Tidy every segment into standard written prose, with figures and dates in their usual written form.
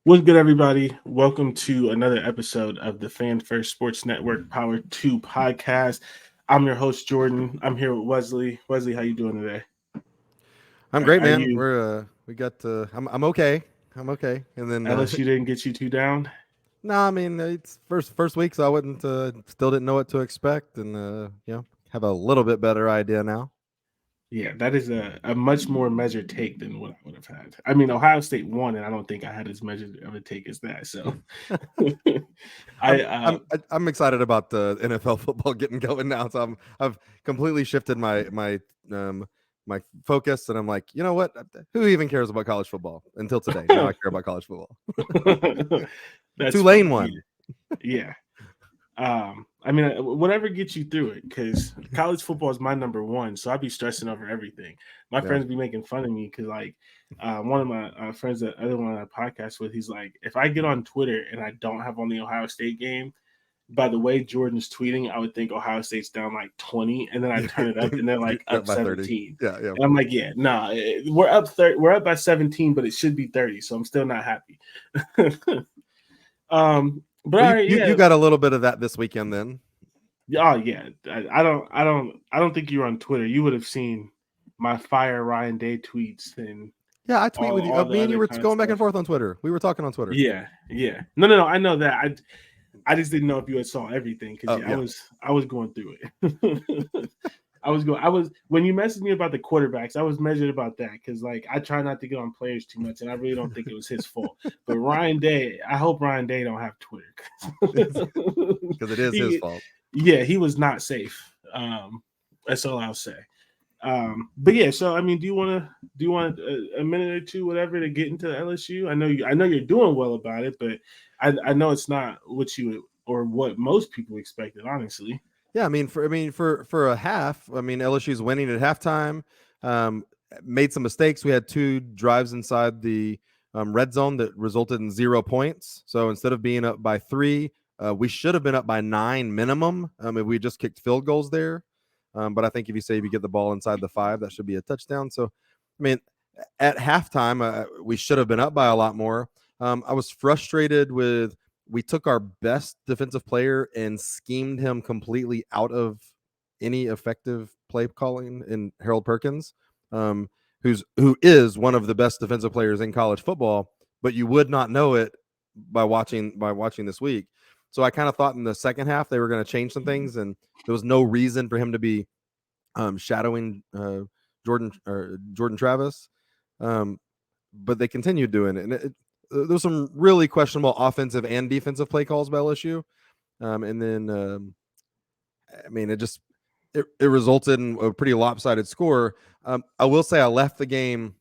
What's good, everybody? Welcome to another episode of the Fan First Sports Network Power 2 podcast. I'm your host, Jordan. I'm here with Wesley. Wesley, how you doing today? I'm great, Are man. you I'm okay. I'm okay. And then LSU didn't get you too down? no, I mean it's first week, so I wouldn't still didn't know what to expect, and have a little bit better idea now. Yeah, that is a much more measured take than what I would have had. I mean, Ohio State won, and I don't think I had as measured of a take as that. So I I'm excited about the NFL football getting going now. So I've completely shifted um my focus, and I'm like, you know what? Who even cares about college football until today? Now I care about college football. that's Tulane funny. won. Yeah. I mean, whatever gets you through it, because college football is my number one, so I'd be stressing over everything. My Yeah. friends be making fun of me because, like, one of my friends, that other one I podcast with, he's like, if I get on Twitter and I don't have on the Ohio State game, by the way Jordan's tweeting, I would think Ohio State's down like 20, and then I turn it up and they're like You're up up by 30. 17, Yeah, yeah. and I'm like, yeah, nah, we're up 30, we're up by 17, but it should be 30, so I'm still not happy. But Well, all right, you yeah. got a little bit of that this weekend then. Oh yeah, I don't think you're on Twitter. You would have seen my fire Ryan Day tweets and Yeah, I tweet with you. all the Me and you other were kind of going back and stuff. forth on Twitter. We were talking on Twitter. Yeah, yeah. No. I know that. I just didn't know if you had saw everything because Oh yeah, yeah, I was going through it. I was when you messaged me about the quarterbacks, I was measured about that because like I try not to get on players too much, and I really don't think it was his fault. But Ryan Day, I hope Ryan Day don't have Twitter because it is his he, fault. yeah, he was not safe. That's all I'll say. But yeah, so I mean, do you want a minute or two, whatever, to get into the LSU? I know you're doing well about it, but I know it's not what you or what most people expected, honestly. Yeah, for a half. I mean, LSU's winning at halftime. Um, Made some mistakes. We had two drives inside the red zone that resulted in 0 points. So instead of being up by three, we should have been up by 9 minimum. If we just kicked field goals there. But I think if you get the ball inside the 5, that should be a touchdown. So, I mean, at halftime, we should have been up by a lot more. I was frustrated with we took our best defensive player and schemed him completely out of any effective play calling in Harold Perkins, um, who is one of the best defensive players in college football, but you would not know it by watching this week. So I kind of thought in the second half they were going to change some things, and there was no reason for him to be shadowing Jordan Travis, um, but they continued doing it. And there was some really questionable offensive and defensive play calls by LSU, and then I mean it resulted in a pretty lopsided score. I will say I left the game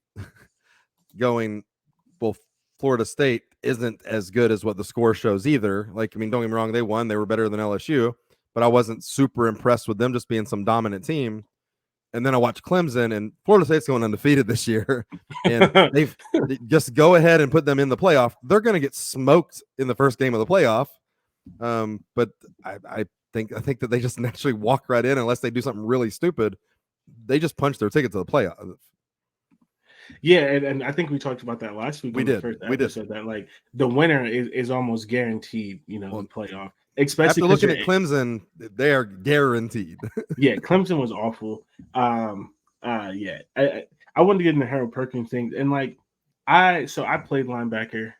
going, well, Florida State isn't as good as what the score shows either. Like, I mean, don't get me wrong, they won, they were better than LSU, but I wasn't super impressed with them just being some dominant team. And then I watched Clemson, and Florida State's going undefeated this year, and they just go ahead and put them in the playoff. They're going to get smoked in the first game of the playoff, but I think that they just naturally walk right in unless they do something really stupid. They just punch their ticket to the playoff. Yeah, and I think we talked about that last week We on the did, first we did. episode that like the winner is almost guaranteed, the Well, playoff, especially after because looking you're at Clemson, they are guaranteed. yeah, Clemson was awful. Yeah, I wanted to get into Harold Perkins thing, and like I played linebacker.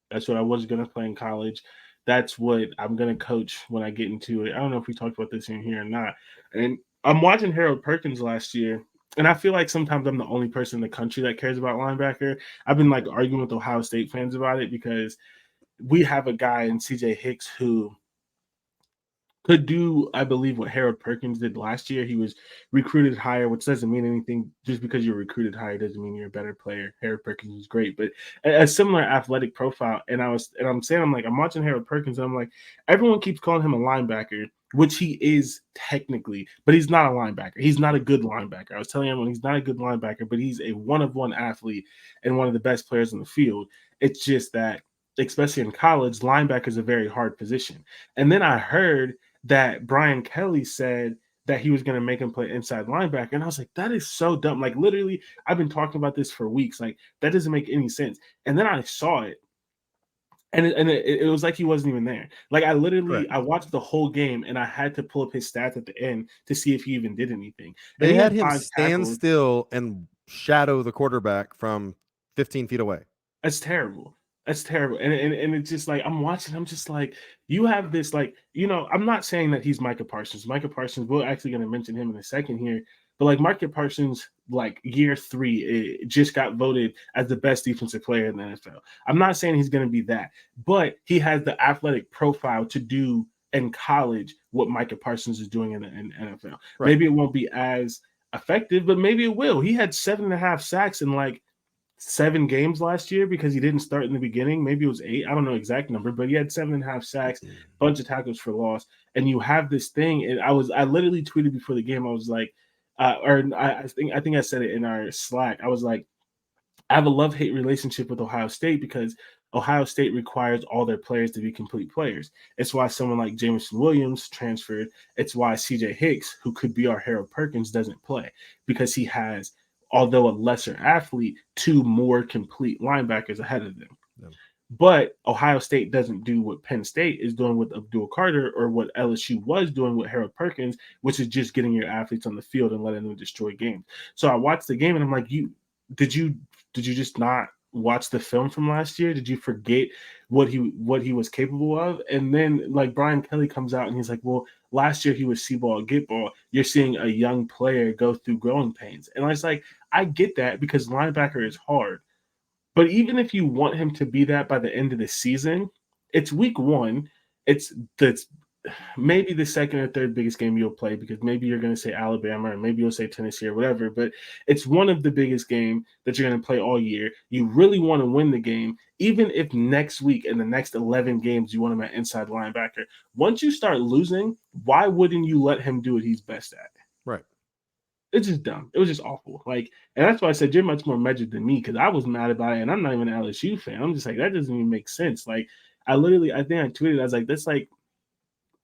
That's what I was gonna play in college. That's what I'm gonna coach when I get into it. I don't know if we talked about this in here or not. And I'm watching Harold Perkins last year, and I feel like sometimes I'm the only person in the country that cares about linebacker. I've been like arguing with Ohio State fans about it because we have a guy in CJ Hicks who could do, I believe, what Harold Perkins did last year. He was recruited higher, which doesn't mean anything. Just because you're recruited higher doesn't mean you're a better player. Harold Perkins was great, but a similar athletic profile. And I'm like, I'm watching Harold Perkins, and I'm like, everyone keeps calling him a linebacker, which he is technically, but he's not a linebacker. He's not a good linebacker. I was telling everyone he's not a good linebacker, but he's a one of one athlete and one of the best players in the field. It's just that, especially in college, linebacker is a very hard position. And then I heard that Brian Kelly said that he was going to make him play inside linebacker. And I was like, that is so dumb. Like, literally, I've been talking about this for weeks. Like, that doesn't make any sense. And then I saw it. And it was like he wasn't even there. Like, I watched the whole game, and I had to pull up his stats at the end to see if he even did anything. And they he had him 5 stand tackles. still and shadow the quarterback from 15 feet away. That's terrible. That's terrible. And it's just like, I'm watching, I'm just like, you have this, like, I'm not saying that he's Micah Parsons. Micah Parsons, we're actually going to mention him in a second here. But like Micah Parsons, like year 3, it just got voted as the best defensive player in the NFL. I'm not saying he's going to be that, but he has the athletic profile to do in college what Micah Parsons is doing in the NFL. Right. Maybe it won't be as effective, but maybe it will. He had 7.5 sacks in like 7 games last year because he didn't start in the beginning. Maybe it was 8. I don't know exact number, but he had 7.5 sacks, bunch of tackles for loss. And you have this thing. And I literally tweeted before the game. I was like, I think I said it in our Slack. I was like, I have a love-hate relationship with Ohio State because Ohio State requires all their players to be complete players. It's why someone like Jameson Williams transferred. It's why CJ Hicks, who could be our Harold Perkins, doesn't play, because he has, although a lesser athlete, 2 more complete linebackers ahead of them. Yeah. But Ohio State doesn't do what Penn State is doing with Abdul Carter, or what LSU was doing with Harold Perkins, which is just getting your athletes on the field and letting them destroy games. So I watched the game and I'm like, did you just not watch the film from last year? Did you forget what he was capable of? And then like Brian Kelly comes out and he's like, well, last year he was see ball, get ball. You're seeing a young player go through growing pains. And I was like, I get that, because linebacker is hard. But even if you want him to be that by the end of the season, it's week 1. It's maybe the second or third biggest game you'll play, because maybe you're going to say Alabama, or maybe you'll say Tennessee or whatever, but it's one of the biggest games that you're going to play all year. You really want to win the game, even if next week in the next 11 games you want him at inside linebacker. Once you start losing, why wouldn't you let him do what he's best at? Right. It's just dumb. It was just awful. Like, and that's why I said you're much more measured than me, because I was mad about it, and I'm not even an LSU fan. I'm just like, that doesn't even make sense. Like, I think I tweeted, I was like, that's like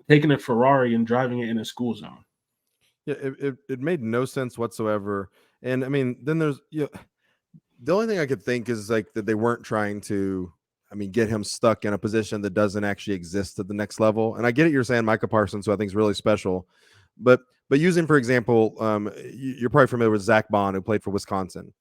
taking a Ferrari and driving it in a school zone. Yeah, it made no sense whatsoever. And I mean, then there's the only thing I could think is like that they weren't trying to, get him stuck in a position that doesn't actually exist at the next level. And I get it, you're saying Micah Parsons, who I think is really special, but using, for example, you're probably familiar with Zach Bond, who played for Wisconsin,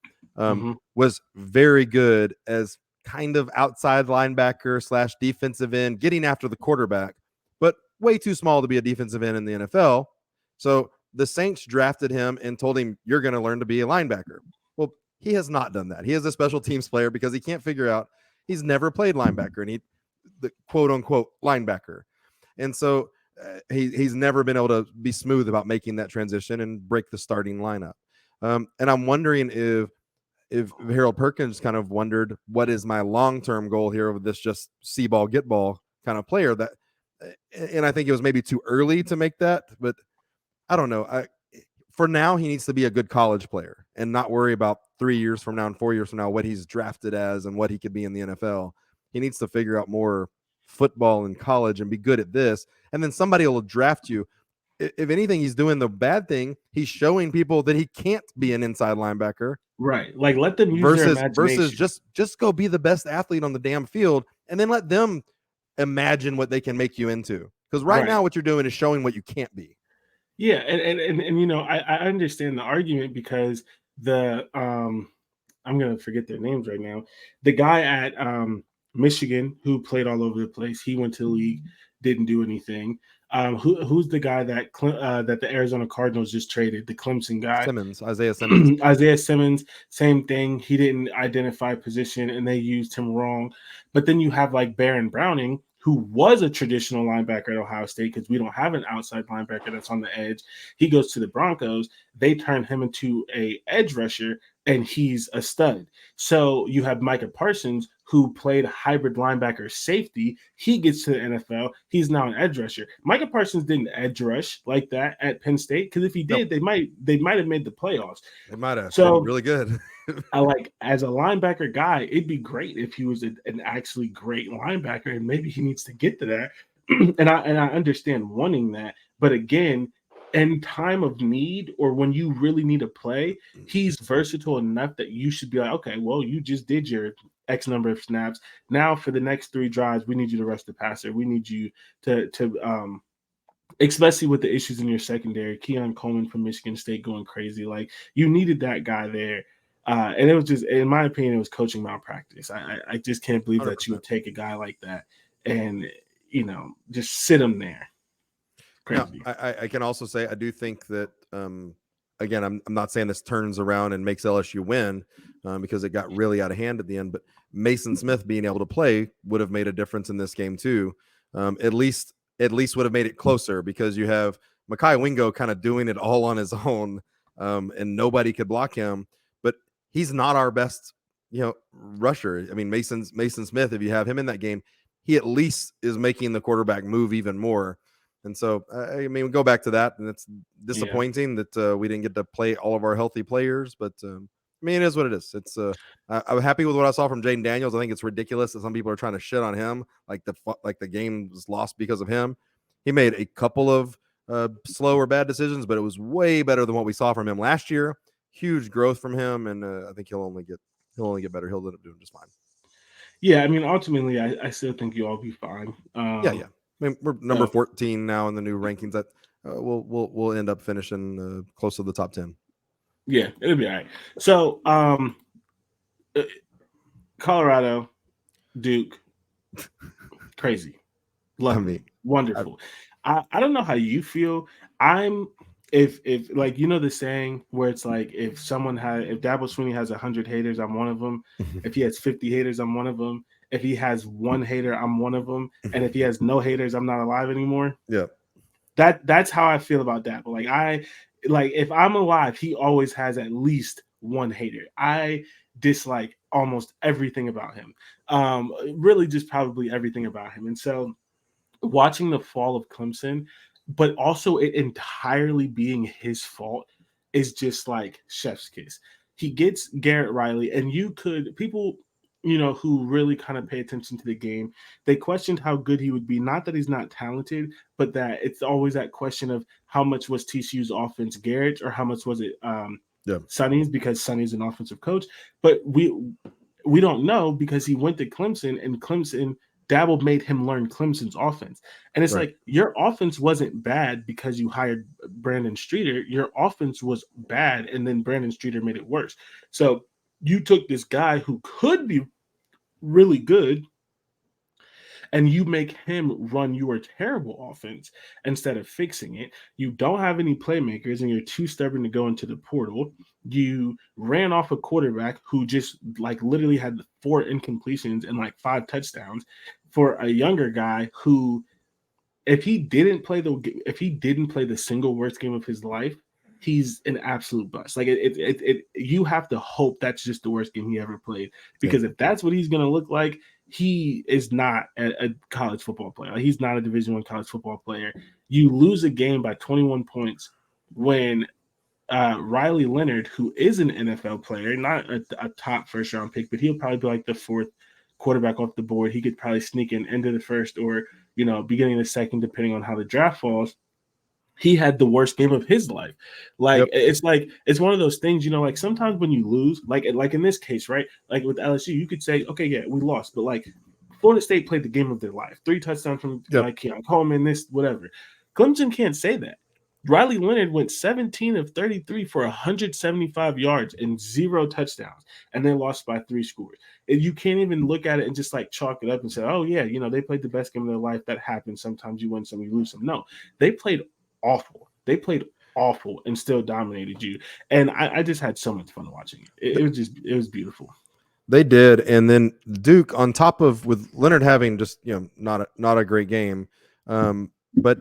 was very good as kind of outside linebacker / defensive end, getting after the quarterback, but way too small to be a defensive end in the NFL. So the Saints drafted him and told him, you're going to learn to be a linebacker. Well, he has not done that. He is a special teams player because he can't figure out, he's never played linebacker, and the quote unquote linebacker. And so he's never been able to be smooth about making that transition and break the starting lineup. And I'm wondering if Harold Perkins kind of wondered, what is my long-term goal here with this just see ball, get ball kind of player that, and I think it was maybe too early to make that, but I don't know. For now, he needs to be a good college player and not worry about 3 years from now and 4 years from now what he's drafted as and what he could be in the NFL. He needs to figure out more football in college and be good at this, and then somebody will draft you. If anything, he's doing the bad thing. He's showing people that he can't be an inside linebacker. Right. Like, let them use their imagination. Versus just go be the best athlete on the damn field, and then let them imagine what they can make you into. Because right now what you're doing is showing what you can't be. Yeah, and I understand the argument, because the I'm gonna forget their names right now. The guy at Michigan, who played all over the place, he went to the league, didn't do anything. Who's the guy that the Arizona Cardinals just traded? The Clemson guy, Isaiah Simmons. Isaiah Simmons, same thing. He didn't identify position, and they used him wrong. But then you have like Baron Browning, who was a traditional linebacker at Ohio State, because we don't have an outside linebacker that's on the edge. He goes to the Broncos. They turn him into a edge rusher, and he's a stud. So you have Micah Parsons, who played hybrid linebacker safety. He gets to the NFL. He's now an edge rusher. Micah Parsons didn't edge rush like that at Penn State, because if he did, they might have made the playoffs. They might have. So really good. I like, as a linebacker guy, it'd be great if he was an actually great linebacker, and maybe he needs to get to that. and I understand wanting that, but again, in time of need or when you really need to play, he's versatile enough that you should be like, okay, well, you just did your X number of snaps. Now for the next 3 drives, we need you to rush the passer. We need you to especially with the issues in your secondary, Keon Coleman from Michigan State going crazy. Like you needed that guy there. And it was just, in my opinion, it was coaching malpractice. I just can't believe 100%. that you would take a guy like that and, just sit him there. Crazy. Now, I can also say I do think that, again, I'm not saying this turns around and makes LSU win because it got really out of hand at the end, but Mason Smith being able to play would have made a difference in this game too. At least would have made it closer because you have Mekhi Wingo kind of doing it all on his own, and nobody could block him. But he's not our best, rusher. I mean, Mason Smith, if you have him in that game, he at least is making the quarterback move even more. And so, I mean, we go back to that, and it's disappointing that we didn't get to play all of our healthy players. But I mean, it is what it is. It's I'm happy with what I saw from Jaden Daniels. I think it's ridiculous that some people are trying to shit on him, like the game was lost because of him. He made a couple of slow or bad decisions, but it was way better than what we saw from him last year. Huge growth from him, and I think he'll only get better. He'll end up doing just fine. Yeah, I mean, ultimately, I still think you'll all be fine. Yeah. I mean, we're number 14 now in the new rankings. That we'll end up finishing close to the top 10. Yeah, it'll be all right. So, Colorado, Duke, crazy, love it, wonderful. I don't know how you feel. If like the saying where it's like if Dabo Swinney has 100 haters, I'm one of them. If he has 50 haters, I'm one of them. If he has one hater, I'm one of them. And if he has no haters, I'm not alive anymore. Yeah. That's how I feel about Dabo. Like if I'm alive, he always has at least one hater. I dislike almost everything about him. Really just probably everything about him. And so watching the fall of Clemson, but also it entirely being his fault is just like chef's kiss. He gets Garrett Riley, and people who really kind of pay attention to the game, they questioned how good he would be. Not that he's not talented, but that it's always that question of how much was TCU's offense Garrett's or how much was it Sonny's, because Sonny's an offensive coach. But we don't know because he went to Clemson, and Dabo made him learn Clemson's offense. And it's like, your offense wasn't bad because you hired Brandon Streeter. Your offense was bad, and then Brandon Streeter made it worse. So you took this guy who could be really good, and you make him run your terrible offense instead of fixing it. You don't have any playmakers, and you're too stubborn to go into the portal. You ran off a quarterback who just literally had 4 incompletions and 5 touchdowns for a younger guy who, if he didn't play the single worst game of his life, he's an absolute bust. You have to hope that's just the worst game he ever played, because if that's what he's going to look like, he is not a college football player. He's not a Division I college football player. You lose a game by 21 points when Riley Leonard, who is an NFL player, not a top first-round pick, but he'll probably be like the 4th quarterback off the board. He could probably sneak in into the first or, beginning of the second, depending on how the draft falls. He had the worst game of his life. It's one of those things, sometimes when you lose, like in this case, right? Like with LSU, you could say, okay, yeah, we lost, but Florida State played the game of their life. 3 touchdowns from Keon Coleman, this, whatever. Clemson can't say that. Riley Leonard went 17 of 33 for 175 yards and 0 touchdowns, and they lost by 3 scores. And you can't even look at it and just chalk it up and say, oh, yeah, they played the best game of their life. That happens. Sometimes you win some, you lose some. No, they played awful. They played awful and still dominated you. And I just had so much fun watching it. It was beautiful. They did. And then Duke, on top of with Leonard having just, not a great game, but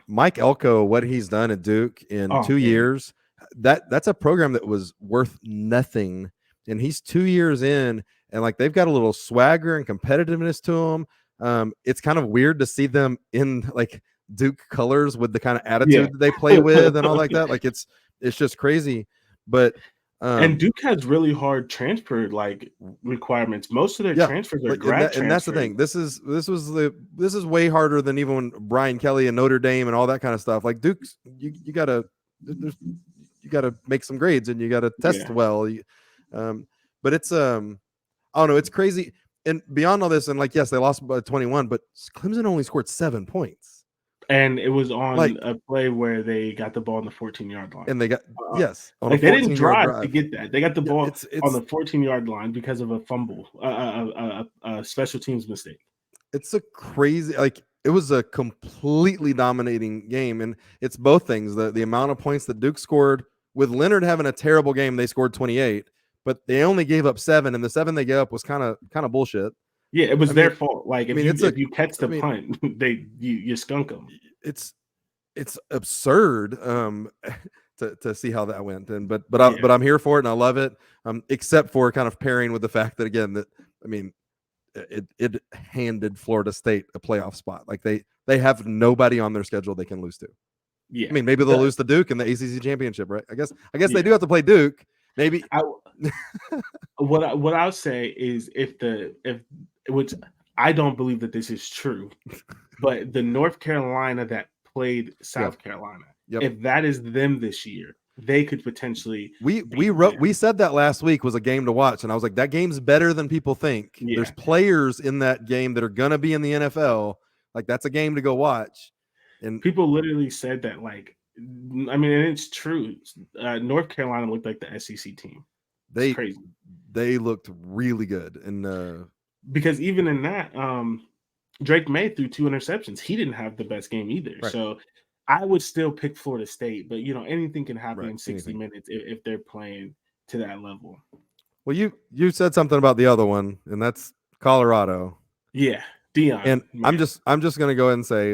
Mike Elko, what he's done at Duke in 2 years, that's a program that was worth nothing. And he's 2 years in, and they've got a little swagger and competitiveness to them. It's kind of weird to see them in Duke colors with the kind of attitude that they play with and all like that. It's just crazy. But And Duke has really hard transfer requirements. Most of their transfers are grad transfers. And that's the thing. This is way harder than even when Brian Kelly and Notre Dame and all that kind of stuff. Like Duke's, you gotta make some grades and you gotta test well. But it's I don't know. It's crazy. And beyond all this, and yes, they lost by 21, but Clemson only scored 7 points. And it was on a play where they got the ball on the 14-yard line. And they got they didn't drive to get that. They got the ball on the 14-yard line because of a fumble, a special teams mistake. It's a crazy, it was a completely dominating game, and it's both things. The amount of points that Duke scored, with Leonard having a terrible game, they scored 28, but they only gave up 7, and the 7 they gave up was kind of bullshit. Yeah, it was their fault. If you catch the punt, you skunk them. It's absurd to see how that went. And but I'm here for it and I love it. Except for kind of pairing with the fact that again it handed Florida State a playoff spot. They have nobody on their schedule they can lose to. Yeah, I mean maybe they'll lose to Duke in the ACC championship, right? I guess they do have to play Duke. Maybe what I'll say is which I don't believe that this is true, but the North Carolina that played South Carolina, if that is them this year, they could potentially. We said that last week was a game to watch, and I was like, that game's better than people think. Yeah. There's players in that game that are gonna be in the NFL. That's a game to go watch. And people literally said that, and it's true. North Carolina looked like the SEC team. It's crazy. They looked really good, and because even in that, Drake May threw 2 interceptions. He didn't have the best game either. Right. So I would still pick Florida State, but anything can happen in 60 minutes if they're playing to that level. Well, you said something about the other one, and that's Colorado. Yeah, Deion. And man. I'm just gonna go ahead and say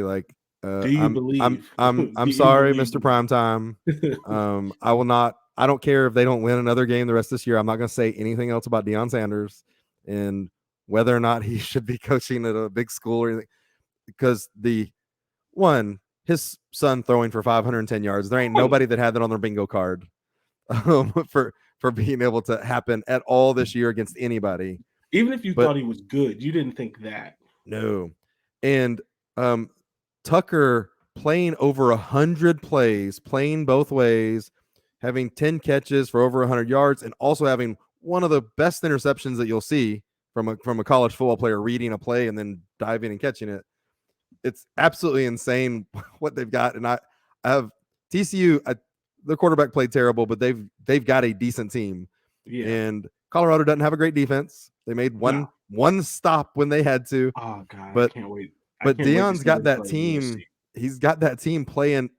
do you believe? I'm sorry, Mr. Primetime. I will not. I don't care if they don't win another game the rest of this year. I'm not going to say anything else about Deion Sanders and whether or not he should be coaching at a big school or anything. Because his son throwing for 510 yards. There ain't nobody that had that on their bingo card for being able to happen at all this year against anybody. Even if you thought he was good, you didn't think that. No. And Tucker playing over 100 plays, playing both ways, having 10 catches for over 100 yards, and also having one of the best interceptions that you'll see from a college football player reading a play and then diving and catching it. It's absolutely insane what they've got. And I have TCU. The quarterback played terrible, but they've got a decent team. Yeah. And Colorado doesn't have a great defense. They made one stop when they had to. Oh God, but, I can't wait. But Deion's got that team. He's got that team playing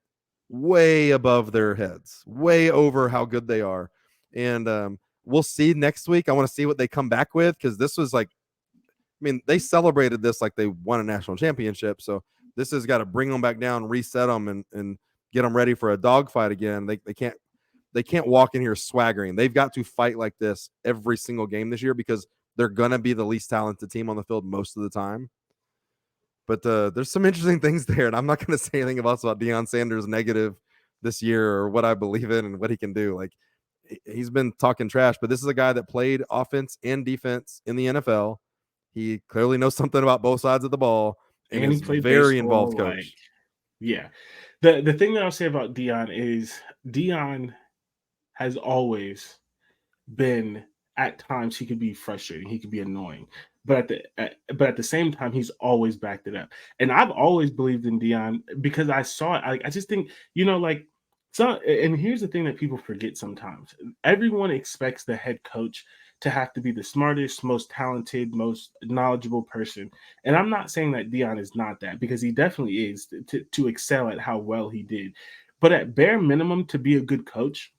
way above their heads, way over how good they are. And we'll see next week. I want to see what they come back with, because this was they celebrated this like they won a national championship. So this has got to bring them back down, reset them, and get them ready for a dogfight again. They can't walk in here swaggering. They've got to fight like this every single game this year, because they're going to be the least talented team on the field most of the time. But there's some interesting things there, and I'm not going to say anything else about Deion Sanders negative this year or what I believe in and what he can do. He's been talking trash, but this is a guy that played offense and defense in the NFL. He clearly knows something about both sides of the ball, and he's a very involved coach. Yeah. The thing that I'll say about Deion is Deion has always been, at times he could be frustrating, he could be annoying. But at the same time, he's always backed it up. And I've always believed in Deion because I saw it. I just think, and here's the thing that people forget sometimes. Everyone expects the head coach to have to be the smartest, most talented, most knowledgeable person. And I'm not saying that Deion is not that, because he definitely is, to excel at how well he did. But at bare minimum, to be a good coach,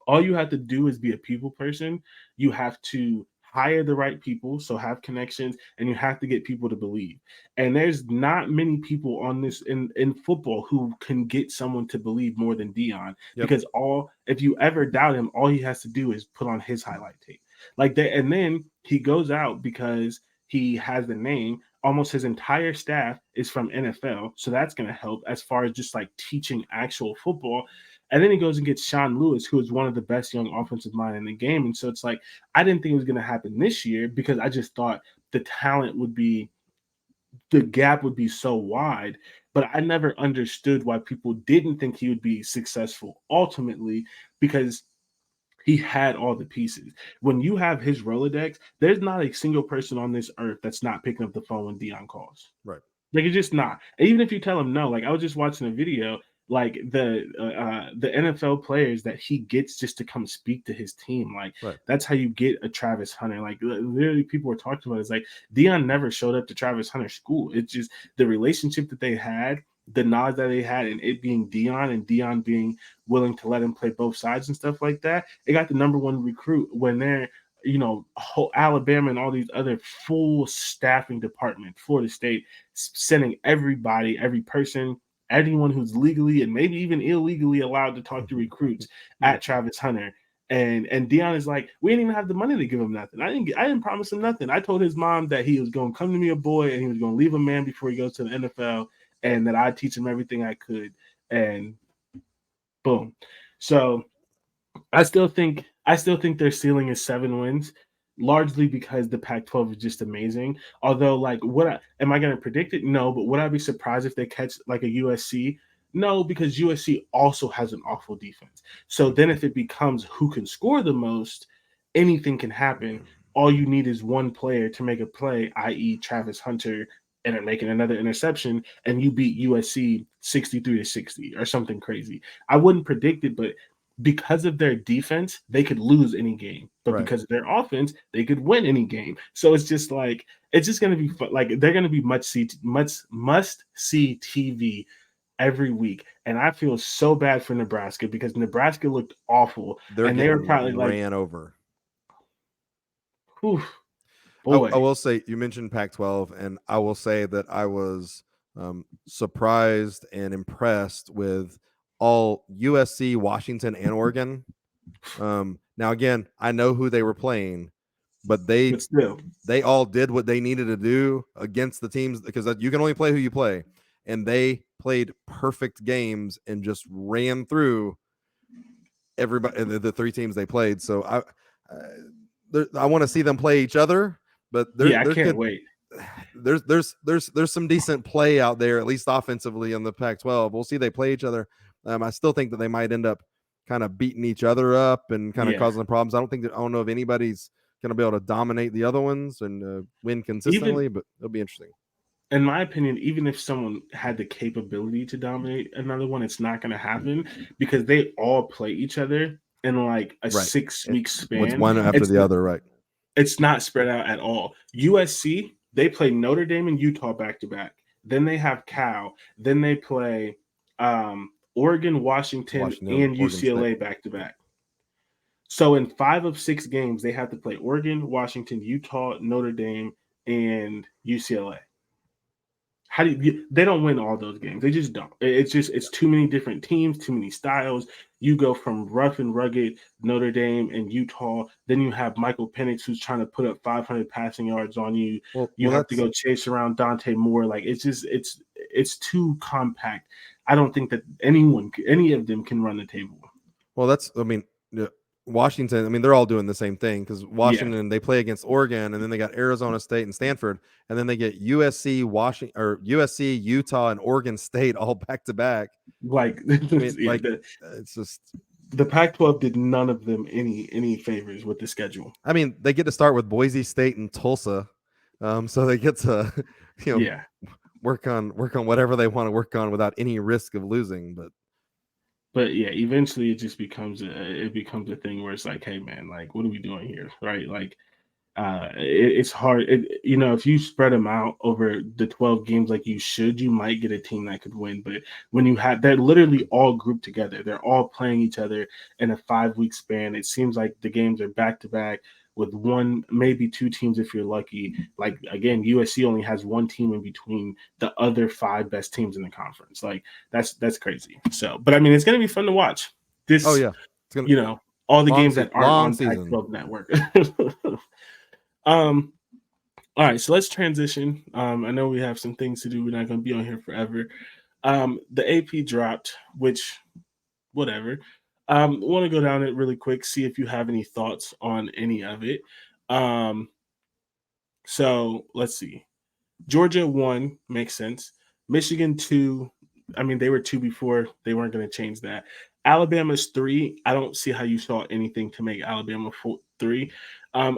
all you have to do is be a people person. You have to hire the right people, so have connections, and you have to get people to believe. And there's not many people on this in football who can get someone to believe more than Deion. Yep. Because if you ever doubt him, all he has to do is put on his highlight tape. And then he goes out because he has the name. Almost his entire staff is from NFL, so that's going to help as far as just teaching actual football. And then he goes and gets Sean Lewis, who is one of the best young offensive mind in the game. And so it's like, I didn't think it was going to happen this year because I just thought the talent would be, the gap would be so wide. But I never understood why people didn't think he would be successful ultimately, because he had all the pieces. When you have his Rolodex, there's not a single person on this earth that's not picking up the phone when Deion calls. Right. Like, it's just not. And even if you tell him no, like I was just watching a video, like the NFL players that he gets just to come speak to his team, like Right. that's how you get a Travis Hunter. Like literally, people were talking about it. It's like Deion never showed up to Travis Hunter's school. It's just the relationship that they had, the knowledge that they had, and it being Deion and Deion being willing to let him play both sides and stuff like that. It got the number one recruit when they're, you know, whole Alabama and all these other full staffing department, Florida State, sending everybody, every person, anyone who's legally and maybe even illegally allowed to talk to recruits at Travis Hunter. And Deion is like, we didn't even have the money to give him nothing. I didn't promise him nothing. I told his mom that he was going to come to me a boy and he was going to leave a man before he goes to the NFL, and that I'd teach him everything I could. And boom. So I still think their ceiling is 7 wins, largely because the Pac-12 is just amazing. Although, like, am I going to predict it? No, but would I be surprised if they catch like a USC? No, because USC also has an awful defense. So then if it becomes who can score the most, anything can happen. All you need is one player to make a play, i.e. Travis Hunter, and making another interception, and you beat USC 63-60 or something crazy. I wouldn't predict it, but because of their defense, they could lose any game. But Right. because of their offense, they could win any game. So it's just like, it's just going to be fun. Like, they're going to be must see TV every week. And I feel so bad for Nebraska because Nebraska looked awful. They're and they were probably ran over. Whew, boy. I will say, you mentioned Pac-12, and I will say that I was surprised and impressed with all USC, Washington, and Oregon. Now, again, I know who they were playing, but they all did what they needed to do against the teams, because you can only play who you play, and they played perfect games and just ran through everybody, the 3 teams they played. So I want to see them play each other, but I can't wait. There's some decent play out there, at least offensively, in the Pac-12. We'll see they play each other. I still think that they might end up kind of beating each other up and kind of causing problems. I don't know if anybody's going to be able to dominate the other ones and win consistently, but it'll be interesting. In my opinion, even if someone had the capability to dominate another one, it's not going to happen because they all play each other in like a 6-week span. It's one after the other, right? It's not spread out at all. USC, they play Notre Dame and Utah back-to-back. Then they have Cal. Then they play Oregon, Washington, and UCLA back-to-back. So in 5 of 6 games, they have to play Oregon, Washington, Utah, Notre Dame, and UCLA. They don't win all those games. They just don't. It's too many different teams, too many styles. You go from rough and rugged Notre Dame and Utah. Then you have Michael Penix, who's trying to put up 500 passing yards on you. You have to go chase around Dante Moore. Like, it's too compact. I don't think that any of them can run the table. Well, Washington, they're all doing the same thing, because Washington, they play against Oregon, and then they got Arizona State and Stanford, and then they get USC, Utah, and Oregon State all back to back. It's just the Pac-12 did none of them any favors with the schedule. They get to start with Boise State and Tulsa, so they get to work on whatever they want to work on without any risk of losing, But yeah, eventually it just becomes a thing where it's like, hey man, like, what are we doing here, right? Like, it's hard. If you spread them out over the 12 games like you should, you might get a team that could win. But when they're literally all grouped together, they're all playing each other in a 5-week span. It seems like the games are back to back with one, maybe 2 teams if you're lucky. Like, again, USC only has 1 team in between the other 5 best teams in the conference. Like, that's crazy. So, but it's going to be fun to watch. This, all the games that aren't on Pac-12 Network. All right, so let's transition. I know we have some things to do. We're not going to be on here forever. The AP dropped, which whatever. Want to go down it really quick, see if you have any thoughts on any of it. Um, so let's see. Georgia 1 makes sense. Michigan 2. I mean, they were 2 before. They weren't going to change that. Alabama's 3. I don't see how you saw anything to make Alabama 3.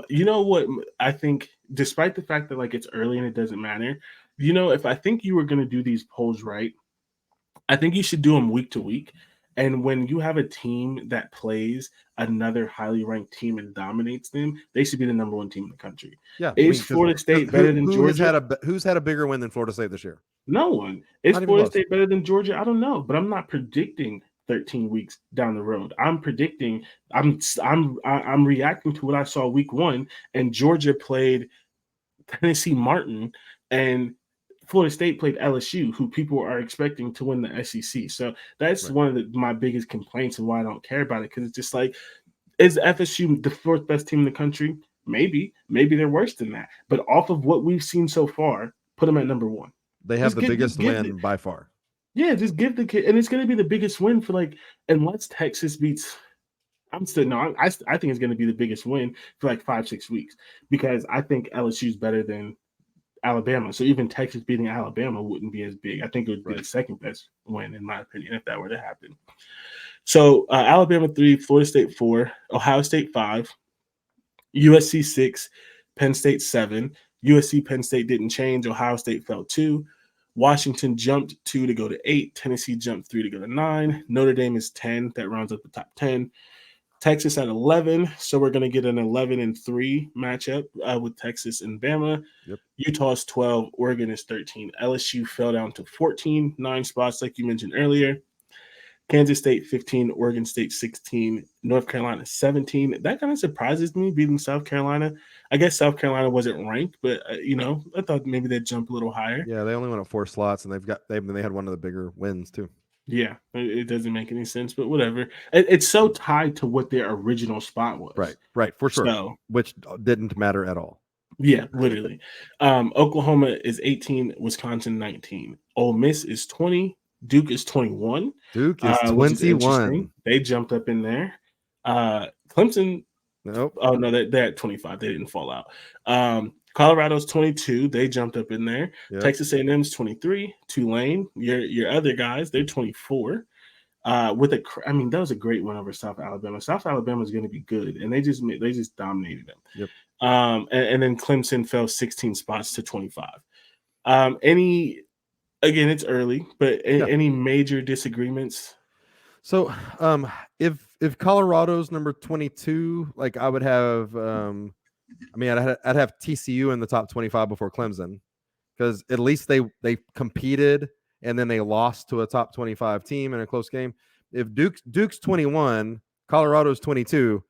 You know what? I think, despite the fact that like it's early and it doesn't matter, if I think you were going to do these polls right, I think you should do them week to week. And when you have a team that plays another highly ranked team and dominates them, they should be the number 1 team in the country. Yeah, Is Florida State better than Georgia? Who's had a bigger win than Florida State this year? No one. Is Florida State better than Georgia? I don't know, but I'm not predicting 13 weeks down the road. I'm predicting. I'm reacting to what I saw week 1, and Georgia played Tennessee Martin, and Florida State played LSU, who people are expecting to win the SEC. So that's one of my biggest complaints and why I don't care about it, because it's just like, is FSU the 4th best team in the country? Maybe they're worse than that. But off of what we've seen so far, put them at number 1. They have the biggest win by far. Yeah, just give the kid, and it's going to be the biggest win for unless Texas beats. I think it's going to be the biggest win for 5-6 weeks, because I think LSU is better than Alabama. So even Texas beating Alabama wouldn't be as big. I think it would be the second best win, in my opinion, if that were to happen. So Alabama 3, Florida State 4, Ohio State 5, USC 6, Penn State 7. USC, Penn State didn't change. Ohio State fell 2. Washington jumped 2 to go to 8. Tennessee jumped 3 to go to 9. Notre Dame is 10. That rounds up the top 10. Texas at 11. So we're going to get an 11-3 matchup with Texas and Bama. Yep. Utah's 12. Oregon is 13. LSU fell down to 14, 9 spots, like you mentioned earlier. Kansas State 15, Oregon State 16, North Carolina 17. That kind of surprises me, beating South Carolina. I guess South Carolina wasn't ranked, but I thought maybe they'd jump a little higher. Yeah, they only went up 4 slots, and they had one of the bigger wins too. Yeah, it doesn't make any sense, but whatever. It's so tied to what their original spot was. Right, for sure. So, which didn't matter at all. Yeah, literally. Oklahoma is 18, Wisconsin 19. Ole Miss is 20. Duke is 21. Duke is 21. They jumped up in there. Clemson. Nope. Oh, no, they're at 25. They didn't fall out. Colorado's 22. They jumped up in there. Yep. Texas A&M's 23. Tulane, your other guys, they're 24. That was a great win over South Alabama. South Alabama is going to be good, and they just dominated them. Yep. And then Clemson fell 16 spots to 25. Again, it's early, but any major disagreements? So, if Colorado's number 22, I would have, I'd have TCU in the top 25 before Clemson, because at least they competed and then they lost to a top 25 team in a close game. If Duke's 21, Colorado's 22,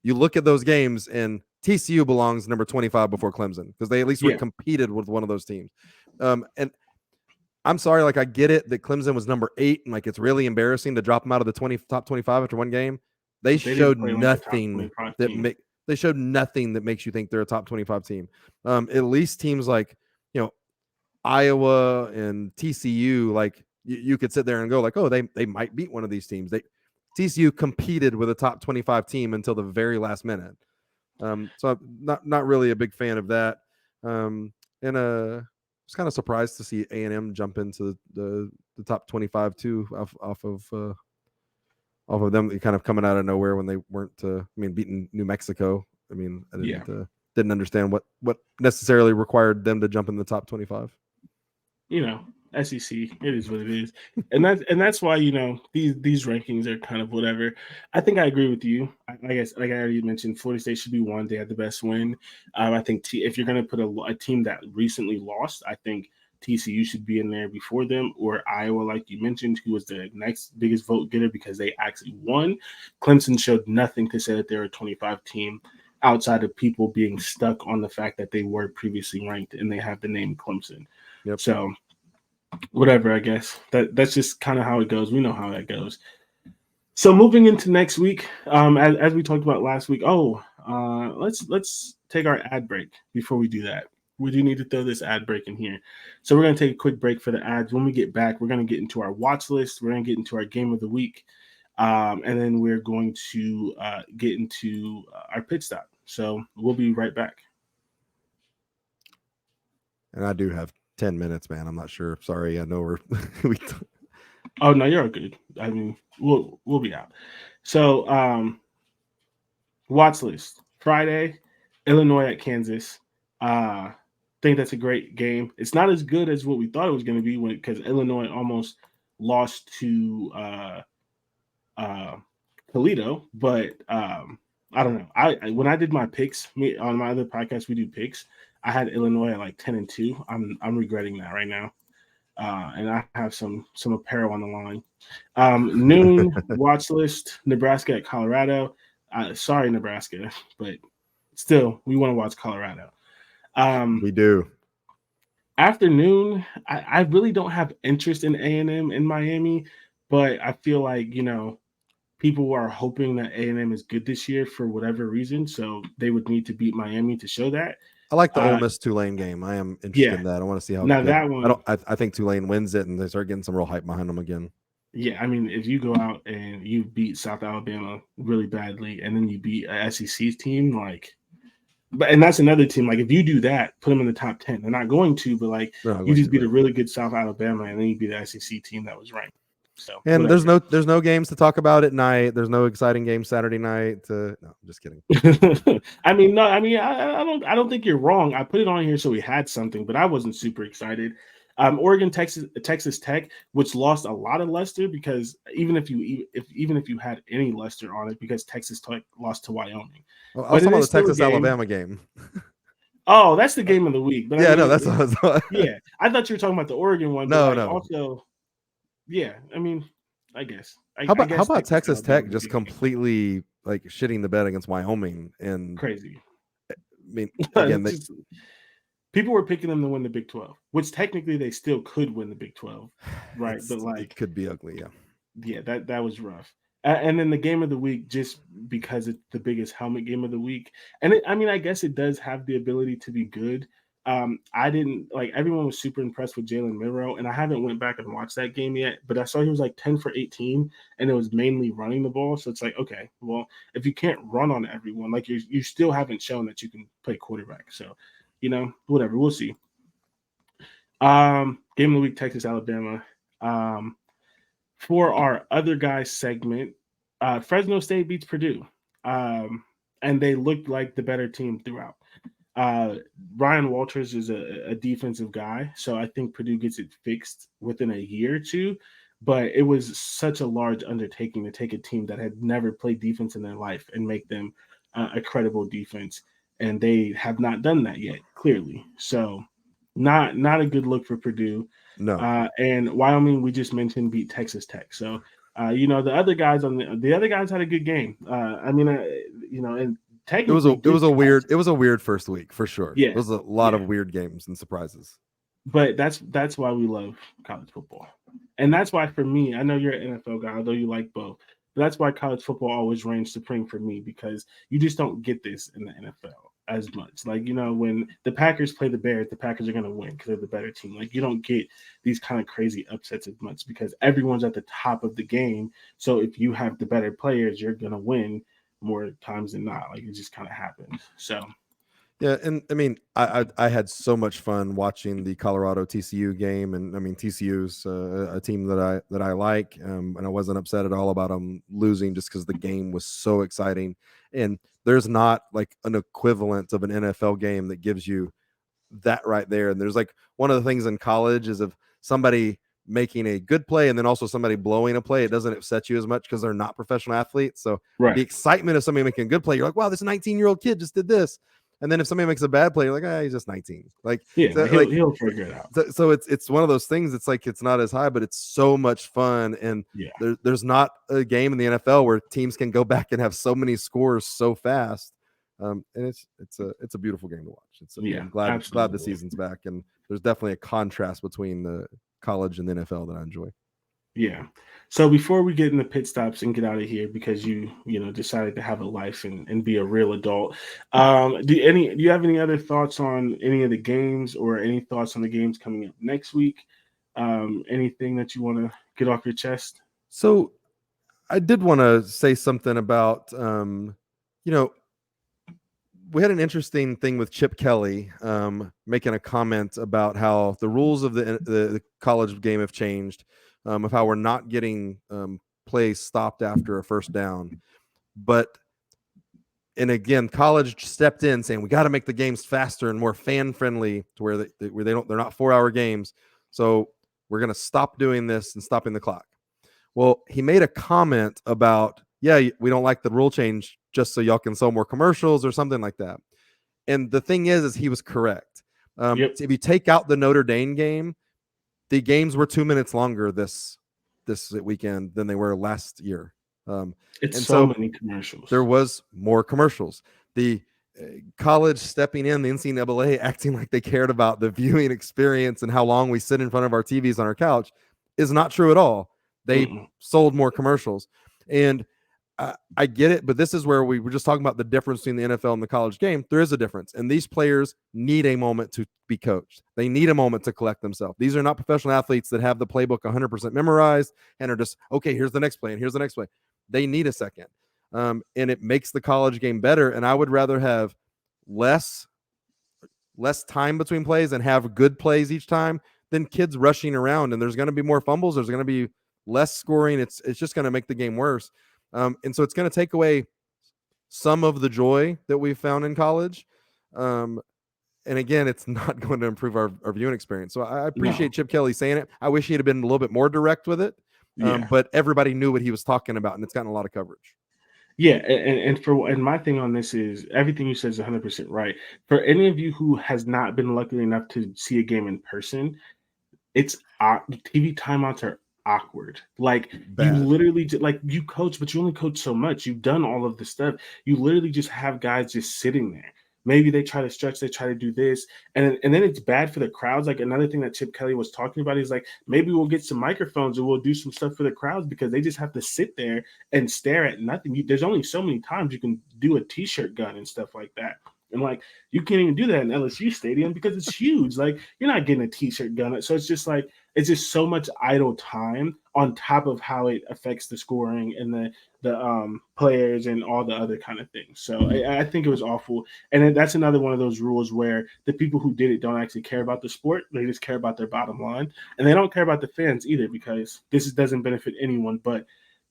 you look at those games and TCU belongs number 25 before Clemson, because they at least competed with one of those teams. And I'm sorry, I get it that Clemson was number 8, and it's really embarrassing to drop them out of the top 25 after one game. They showed nothing they showed nothing that makes you think they're a top 25 team. At least teams like Iowa and TCU, you could sit there and go oh, they might beat one of these teams. TCU competed with a top 25 team until the very last minute. So I'm not really a big fan of that. And I was kind of surprised to see A&M jump into the top 25 too, off of them kind of coming out of nowhere when they weren't. Beating New Mexico. I didn't understand what necessarily required them to jump in the top 25. SEC, it is what it is, and that's why these rankings are kind of whatever. I think I agree with you. I guess, like I already mentioned, Florida State should be 1. They had the best win. I think if you're going to put a team that recently lost, I think TCU should be in there before them, or Iowa, like you mentioned, who was the next biggest vote getter because they actually won. Clemson showed nothing to say that they're a 25 team outside of people being stuck on the fact that they were previously ranked and they have the name Clemson. Yep. So whatever, I guess that's just kind of how it goes. We know how that goes. So moving into next week, as we talked about last week. Let's take our ad break before we do that. we do need to throw this ad break in here. So we're going to take a quick break for the ads. When we get back, we're going to get into our watch list. We're going to get into our game of the week. And then we're going to get into our pit stop. So we'll be right back. And I do have 10 minutes, man. I'm not sure. Sorry. I know we're Oh no, you're good. I mean, we'll be out. So watch list Friday, Illinois at Kansas. Think that's a great game. It's not as good as what we thought it was going to be because Illinois almost lost to Toledo, but I don't know. I when I did my picks, on my other podcast, we do picks. I had Illinois at like 10-2. I'm regretting that right now. And I have some apparel on the line. Noon watch list: Nebraska at Colorado. Sorry, Nebraska, but still, we want to watch Colorado. We do. Afternoon, I really don't have interest in A&M in Miami, but I feel like people are hoping that A&M is good this year for whatever reason, so they would need to beat Miami to show that. I like the Ole Miss Tulane game. I am interested in that. I want to see how now good. That one. I think Tulane wins it, and they start getting some real hype behind them again. Yeah, I mean, if you go out and you beat South Alabama really badly, and then you beat a SEC team, and that's another team. Like, if you do that, put them in the top 10. They're not going to, but you just beat a really good South Alabama, and then you beat the SEC team that was ranked. So, and whatever. there's no games to talk about at night. There's no exciting game Saturday night. No, I'm just kidding. I don't think you're wrong. I put it on here so we had something, but I wasn't super excited. Oregon, Texas Tech, which lost a lot of luster because even if you had any luster on it, because Texas Tech lost to Wyoming. Well, I was talking about the Texas Alabama game. Oh, that's the game of the week. But yeah, no, that's what I was. Yeah, I thought you were talking about the Oregon one. No. Also, yeah, I mean, I guess. How about Texas Tech just completely shitting the bed against Wyoming and crazy? I mean, again, people were picking them to win the Big 12, which technically they still could win the Big 12, right? But it could be ugly, yeah, that was rough. And then the game of the week, just because it's the biggest helmet game of the week, and I guess it does have the ability to be good. I didn't everyone was super impressed with Jalen Milroe, and I haven't went back and watched that game yet, but I saw he was 10 for 18, and it was mainly running the ball. So it's okay, well, if you can't run on everyone, you still haven't shown that you can play quarterback. So, whatever, we'll see. Game of the week, Texas, Alabama. For our other guys segment, Fresno State beats Purdue, and they looked like the better team throughout. Ryan Walters is a defensive guy, so I think Purdue gets it fixed within a year or two, but it was such a large undertaking to take a team that had never played defense in their life and make them a credible defense, and they have not done that yet, clearly. So not a good look for Purdue. No. And Wyoming, we just mentioned, beat Texas Tech. So, the other guys the other guys had a good game. And it was a weird first week for sure. Yeah, it was a lot of weird games and surprises. But that's why we love college football, and that's why for me, I know you're an NFL guy, although you like both. But that's why college football always reigns supreme for me, because you just don't get this in the NFL as much. When the Packers play the Bears, the Packers are going to win because they're the better team. You don't get these kind of crazy upsets as much because everyone's at the top of the game. So if you have the better players, you're going to win more times than not. It just kind of happens. So yeah, and I mean, I had so much fun watching the Colorado TCU game, and I mean TCU's a team that I like, and I wasn't upset at all about them losing just because the game was so exciting. And there's not an equivalent of an NFL game that gives you that right there. And there's one of the things in college is if somebody making a good play and then also somebody blowing a play, it doesn't upset you as much because they're not professional athletes. So the excitement of somebody making a good play, you're wow, this 19-year-old kid just did this. And then if somebody makes a bad play, you're he's just 19. He'll figure it out. So it's one of those things. It's it's not as high, but it's so much fun. And there's not a game in the NFL where teams can go back and have so many scores so fast. And it's a beautiful game to watch. I'm glad the season's back. And there's definitely a contrast between the college and the NFL that I enjoy. Yeah. So before we get into pit stops and get out of here because you decided to have a life and be a real adult, do you have any other thoughts on any of the games or any thoughts on the games coming up next week? Anything that you want to get off your chest? So I did want to say something about, you know, we had an interesting thing with Chip Kelly making a comment about how the rules of the college game have changed, of how we're not getting plays stopped after a first down. But and again, college stepped in saying we got to make the games faster and more fan friendly to where they're not 4-hour games. So we're going to stop doing this and stopping the clock. Well, he made a comment about, yeah, we don't like the rule change just so y'all can sell more commercials or something like that. And the thing is he was correct. Yep. If you take out the Notre Dame game, the games were 2 minutes longer this weekend than they were last year. It's and so so many commercials. there was more commercials. The college stepping in, the NCAA acting like they cared about the viewing experience and how long we sit in front of our TVs on our couch is not true at all. They sold more commercials. And I get it, but this is where we were just talking about the difference between the NFL and the college game. There is a difference. And these players need a moment to be coached. They need a moment to collect themselves. These are not professional athletes that have the playbook 100% memorized and are just, okay, here's the next play and here's the next play. They need a second. And it makes the college game better. And I would rather have less time between plays and have good plays each time than kids rushing around. And there's going to be more fumbles. There's going to be less scoring. It's just going to make the game worse. And so it's going to take away some of the joy that we found in college. And again, it's not going to improve our viewing experience. So I appreciate Chip Kelly saying it. I wish he'd have been a little bit more direct with it. But everybody knew what he was talking about, and it's gotten a lot of coverage. Yeah, and my thing on this is everything you said is 100% right. For any of you who has not been lucky enough to see a game in person, it's TV timeouts are awkward. Like you literally like you coach, but you only coach so much. You've done all of the stuff. You literally just have guys just sitting there. Maybe they try to stretch, they try to do this, and then it's bad for the crowds. Like another thing that Chip Kelly was talking about is like maybe we'll get some microphones and we'll do some stuff for the crowds because they just have to sit there and stare at nothing. There's only so many times you can do a t-shirt gun and stuff like that. And like you can't even do that in LSU stadium because it's huge. Like you're not getting a t-shirt gun. So it's just like it's just so much idle time on top of how it affects the scoring and the players and all the other kind of things. So I think it was awful. And then that's another one of those rules where the people who did it don't actually care about the sport. They just care about their bottom line. And they don't care about the fans either because this doesn't benefit anyone but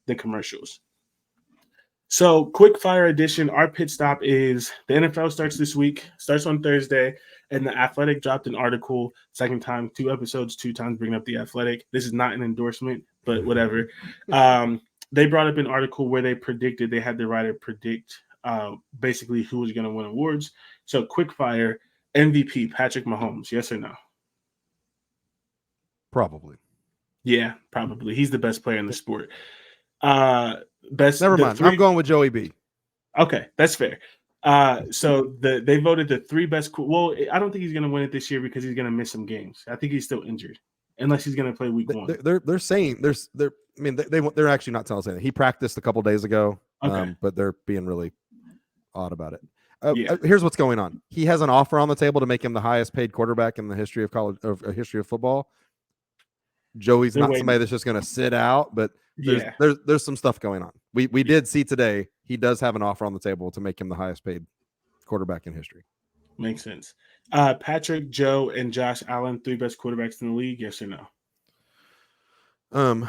the commercials. So, quick fire edition. Our pit stop is the NFL starts this week, starts on Thursday, and the Athletic dropped an article. Second time, 2 episodes, 2 times bringing up the Athletic. This is not an endorsement, but whatever. They brought up an article where they had the writer predict basically who was going to win awards. So, quick fire MVP Patrick Mahomes, yes or no? Probably. Yeah, probably. He's the best player in the sport. Never mind. I'm going with Joey B. Okay, that's fair. So they voted the 3 best. Well, I don't think he's going to win it this year because he's going to miss some games. I think he's still injured, unless he's going to play week 1. They're saying they're actually not telling us anything. He practiced a couple days ago, but they're being really odd about it. Here's what's going on. He has an offer on the table to make him the highest paid quarterback in the history of college, of history of football. Joey's not somebody that's just going to sit out, but there's some stuff going on. We did see today he does have an offer on the table to make him the highest paid quarterback in history. Makes sense. Patrick, Joe, and Josh Allen, 3 best quarterbacks in the league. Yes or no?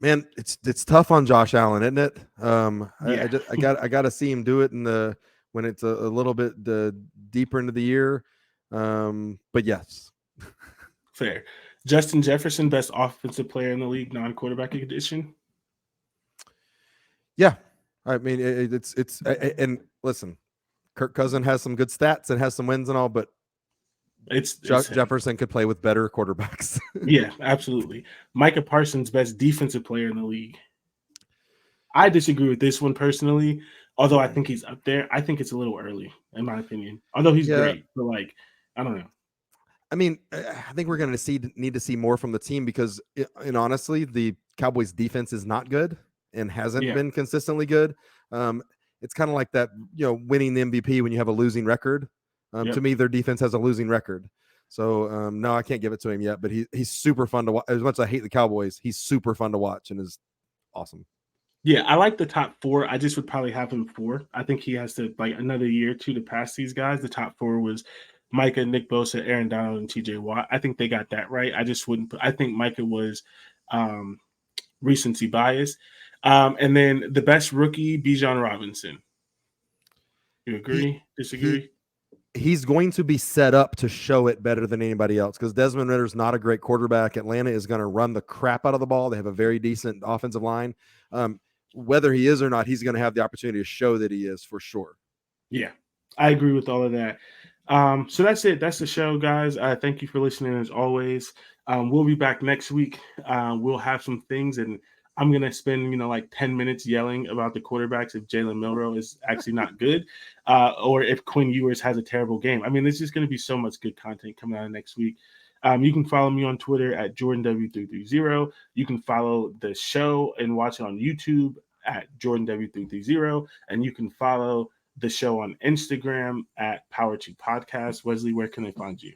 Man, it's tough on Josh Allen, isn't it? I got to see him do it when it's a little bit deeper into the year. But yes. Fair. Justin Jefferson, best offensive player in the league, non-quarterback edition. Yeah, I mean it's and listen, Kirk Cousins has some good stats and has some wins and all, but Jefferson could play with better quarterbacks. Yeah, absolutely. Micah Parsons, best defensive player in the league. I disagree with this one personally, although I think he's up there. I think it's a little early, in my opinion. Although he's great, but like, I don't know. I mean, I think we're going to need to see more from the team because, and honestly, the Cowboys' defense is not good and hasn't Yeah. been consistently good. It's kind of like that, winning the MVP when you have a losing record. To me, their defense has a losing record. So, no, I can't give it to him yet, but he's super fun to watch. As much as I hate the Cowboys, he's super fun to watch and is awesome. Yeah, I like the top 4. I just would probably have him 4. I think he has to like another year or 2 to pass these guys. The top 4 was Micah, Nick Bosa, Aaron Donald, and TJ Watt. I think they got that right. I just wouldn't. I think Micah was recency bias. And then the best rookie, Bijan Robinson. You agree? Disagree? He's going to be set up to show it better than anybody else because Desmond Ritter's not a great quarterback. Atlanta is going to run the crap out of the ball. They have a very decent offensive line. Whether he is or not, he's going to have the opportunity to show that he is for sure. Yeah, I agree with all of that. So that's it. That's the show, guys. Thank you for listening as always. We'll be back next week. We'll have some things, and I'm going to spend, like 10 minutes yelling about the quarterbacks if Jalen Milroe is actually not good or if Quinn Ewers has a terrible game. I mean, there's just going to be so much good content coming out next week. You can follow me on Twitter at JordanW330. You can follow the show and watch it on YouTube at JordanW330. And you can follow the show on Instagram at Power2 Podcast. Wesley, where can they find you?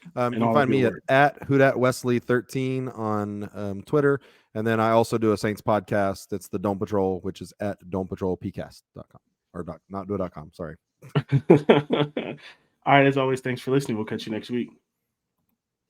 You can find me at HoodatWesley13 on Twitter. And then I also do a Saints podcast. That's the Dome Patrol, which is at domepatrolpcast.com or not do.com. Sorry. All right. As always, thanks for listening. We'll catch you next week.